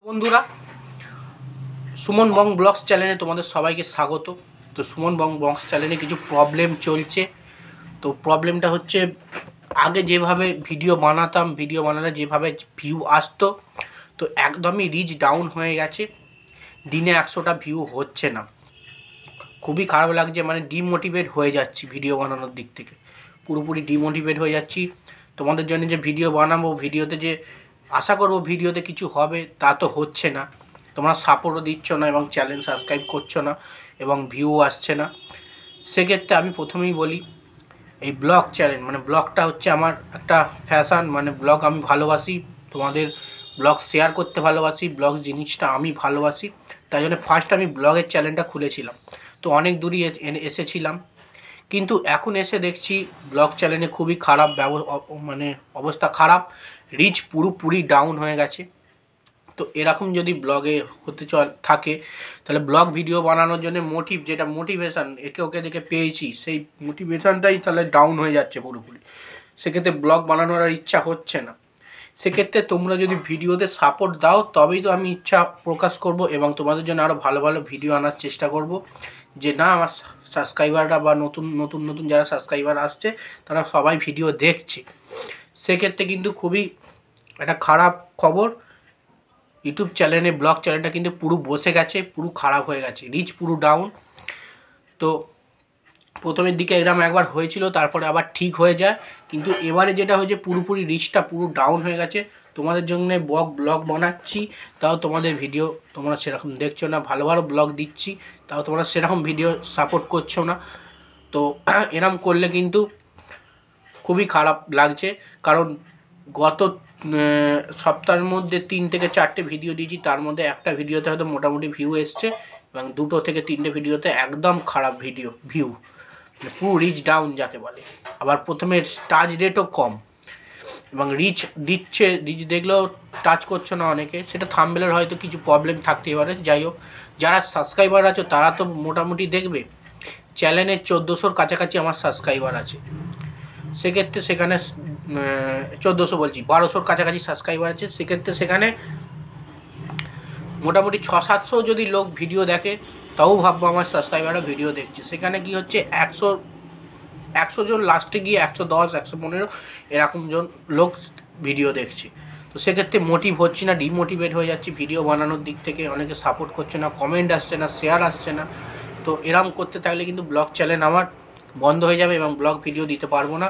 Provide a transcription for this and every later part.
বন্ধুরা, সুমন বং ব্লগস চ্যানেলে তোমাদের সবাইকে স্বাগত। তো সুমন বং ব্লগস চ্যানেলে কিছু প্রবলেম চলছে। তো প্রবলেমটা হচ্ছে, আগে যেভাবে ভিডিও বানাতাম, ভিডিও বানালে যেভাবে ভিউ আসতো, তো একদমই রিচ ডাউন হয়ে গেছে। দিনে 100টা ভিউ হচ্ছে না। খুবই খারাপ লাগছে, মানে ডিমোটিভেট হয়ে যাচ্ছি ভিডিও বানানোর দিক থেকে, পুরোপুরি ডিমোটিভেট হয়ে যাচ্ছি। তোমাদের জন্য যে ভিডিও বানাবো, ভিডিওতে যে আশা করব ভিডিওতে কিছু হবে, তা তো হচ্ছে না। তোমরা সাপোর্টও দিচ্ছ না এবং চ্যানেল সাবস্ক্রাইব করছো না এবং ভিউ আসছে না। সেক্ষেত্রে আমি প্রথমেই বলি, এই ব্লগ চ্যানেল মানে ব্লগটা হচ্ছে আমার একটা ফ্যাশন, মানে ব্লগ আমি ভালোবাসি, তোমাদের ব্লগ শেয়ার করতে ভালোবাসি, ব্লগ জিনিসটা আমি ভালোবাসি। তাই জন্য ফার্স্ট আমি ব্লগের চ্যানেলটা খুলেছিলাম। তো অনেক দূরই এসেছিলাম, কিন্তু এখন এসে দেখছি ব্লগ চ্যানেলে খুবই খারাপ মানে অবস্থা খারাপ, রিচ পুরোপুরি ডাউন হয়ে গেছে। তো এরকম যদি ব্লগে হতে থাকে, তাহলে ব্লগ ভিডিও বানানোর জন্য যেটা মোটিভেশান একে ওকে দেখে পেয়েছি, সেই মোটিভেশানটাই তাহলে ডাউন হয়ে যাচ্ছে পুরোপুরি। সেক্ষেত্রে ব্লগ বানানোর আর ইচ্ছা হচ্ছে না। সেক্ষেত্রে তোমরা যদি ভিডিওতে সাপোর্ট দাও, তবেই তো আমি ইচ্ছা প্রকাশ করব এবং তোমাদের জন্য আরও ভালো ভালো ভিডিও আনার চেষ্টা করব। যে না, আমার সাবস্ক্রাইবাররা বা নতুন নতুন নতুন যারা সাবস্ক্রাইবার আসছে, তারা সবাই ভিডিও দেখছে। সেক্ষেত্রে কিন্তু খুবই একটা খারাপ খবর, ইউটিউব চ্যানেলে ব্লগ চ্যানেলটা কিন্তু পুরো বসে গেছে, পুরো খারাপ হয়ে গেছে, রিচ পুরো ডাউন। তো প্রথমের দিকে এরকম একবার হয়েছিল, তারপরে আবার ঠিক হয়ে যায়, কিন্তু এবারে যেটা হয়েছে পুরোপুরি রিচটা পুরো ডাউন হয়ে গেছে। তোমাদের জন্য ব্লগ বানাচ্ছি, তাও তোমাদের ভিডিও তোমরা সেরকম দেখছো না। ভালো ভালো ব্লগ দিচ্ছি, তাও তোমরা সেরকম ভিডিও সাপোর্ট করছো না। তো এরম করলে কিন্তু খুবই খারাপ লাগছে, কারণ গত সপ্তাহের মধ্যে 3 থেকে 4টে ভিডিও দিয়েছি, তার মধ্যে একটা ভিডিওতে হয়তো মোটামুটি ভিউ এসছে এবং 2 থেকে 3টে ভিডিওতে একদম খারাপ ভিউ, মানে পুরো রিচ ডাউন যাকে বলে। আবার প্রথমে টাচ রেটও কম এবং রিচ দেখলেও টাচ করছো না অনেকে, সেটা থাম্বনেলের হয়তো কিছু প্রবলেম থাকতেই পারে। যাই হোক, যারা সাবস্ক্রাইবার আছো তারা তো মোটামুটি দেখবে। চ্যানেলে 1400-র কাছাকাছি আমার সাবস্ক্রাইবার আছে, সেক্ষেত্রে সেখানে 1400 বলছি, 1200-র কাছাকাছি সাবস্ক্রাইবার আছে। সেক্ষেত্রে সেখানে মোটামুটি 600-700 যদি লোক ভিডিও দেখে, তাও ভাববো আমার সাবস্ক্রাইবাররা ভিডিও দেখছে। সেখানে কি হচ্ছে, 100 জন লাস্টে গিয়ে 110, 115 এরকম জন লোক ভিডিও দেখছে। তো সেক্ষেত্রে মোটিভ হচ্ছি না, ডিমোটিভেট হয়ে যাচ্ছি ভিডিও বানানোর দিক থেকে। অনেকে সাপোর্ট করছে না, কমেন্ট আসছে না, শেয়ার আসছে না। তো এরম করতে থাকলে কিন্তু ব্লগ চ্যানেল আমার বন্ধ হয়ে যাবে এবং ব্লগ ভিডিও দিতে পারবো না,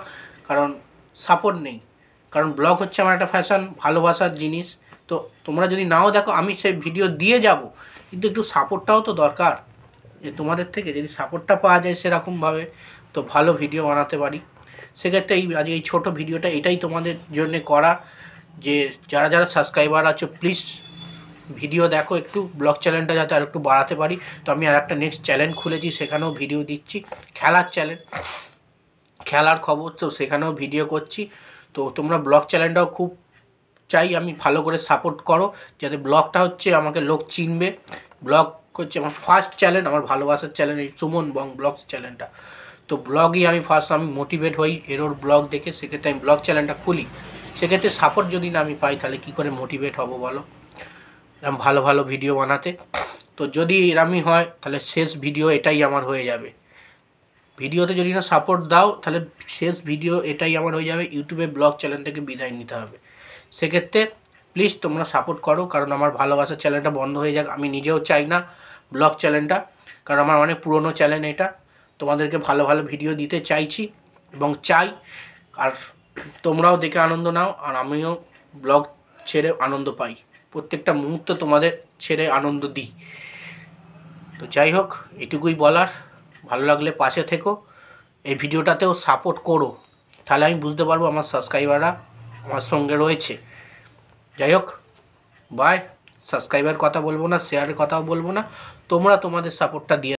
কারণ সাপোর্ট নেই। কারণ ব্লগ হচ্ছে আমার একটা ফ্যাশন, ভালোবাসার জিনিস। তো তোমরা যদি নাও দেখো, আমি সেই ভিডিও দিয়ে যাব, কিন্তু একটু সাপোর্টটাও তো দরকার। যে তোমাদের থেকে যদি সাপোর্টটা পাওয়া যায় সেরকমভাবে, তো ভালো ভিডিও বানাতে পারি। সেক্ষেত্রে আজকে এই ছোটো ভিডিওটা এটাই তোমাদের জন্য করা, যে যারা যারা সাবস্ক্রাইবার আছো প্লিজ ভিডিও দেখো, একটু ব্লগ চ্যানেলটা যাতে আর একটু বাড়াতে পারি। তো আমি আর একটা নেক্সট চ্যানেল খুলেছি, সেখানেও ভিডিও দিচ্ছি, খেলার চ্যানেল, খেলার খবর, তো সেখানেও ভিডিও করছি। তো তোমরা ব্লগ চ্যানেলটাও খুব চাই আমি ভালো করে সাপোর্ট করো, যাতে ব্লগটা হচ্ছে আমাকে লোক চিনবে। ব্লগ হচ্ছে আমার ফার্স্ট চ্যানেল, আমার ভালোবাসার চ্যানেল এই সুমন বং ব্লগস চ্যানেলটা। তো ব্লগই আমি মোটিভেট হই এরোর ব্লগ দেখে, সেক্ষেত্রে আমি ব্লগ চ্যানেলটা খুলি। সেক্ষেত্রে সাপোর্ট যদি না আমি পাই, তাহলে কী করে মোটিভেট হব বলো এরকম ভালো ভালো ভিডিও বানাতে। তো যদি এরমই হয়, তাহলে শেষ ভিডিও এটাই আমার হয়ে যাবে। ভিডিওতে যদি না সাপোর্ট দাও, তাহলে শেষ ভিডিও এটাই আমার হয়ে যাবে, ইউটিউবে ব্লগ চ্যানেল থেকে বিদায় নিতে হবে। সেক্ষেত্রে প্লিজ তোমরা সাপোর্ট করো, কারণ আমার ভালোবাসার চ্যানেলটা বন্ধ হয়ে যাক, আমি নিজেও চাই না ব্লগ চ্যানেলটা, কারণ আমার অনেক পুরনো চ্যানেল এটা। তোমাদেরকে ভালো ভালো ভিডিও দিতে চাইছি এবং চাই, আর তোমরাও দেখে আনন্দ নাও, আর আমিও ব্লগ ছেড়ে আনন্দ পাই, প্রত্যেকটা মুহূর্ত তোমাদের ছেড়ে আনন্দ দিই। তো যাই হোক, এটুকুই বলার। ভালো লাগলে পাশে থেকো, এই ভিডিওটাতেও সাপোর্ট করো, তাহলে আমি বুঝতে পারবো আমার সাবস্ক্রাইবাররা আমার সঙ্গে রয়েছে। যাই হোক, বাই। সাবস্ক্রাইবার কথা বলবো না, শেয়ারের কথাও বলবো না, তোমরা তোমাদের সাপোর্টটা দিয়ে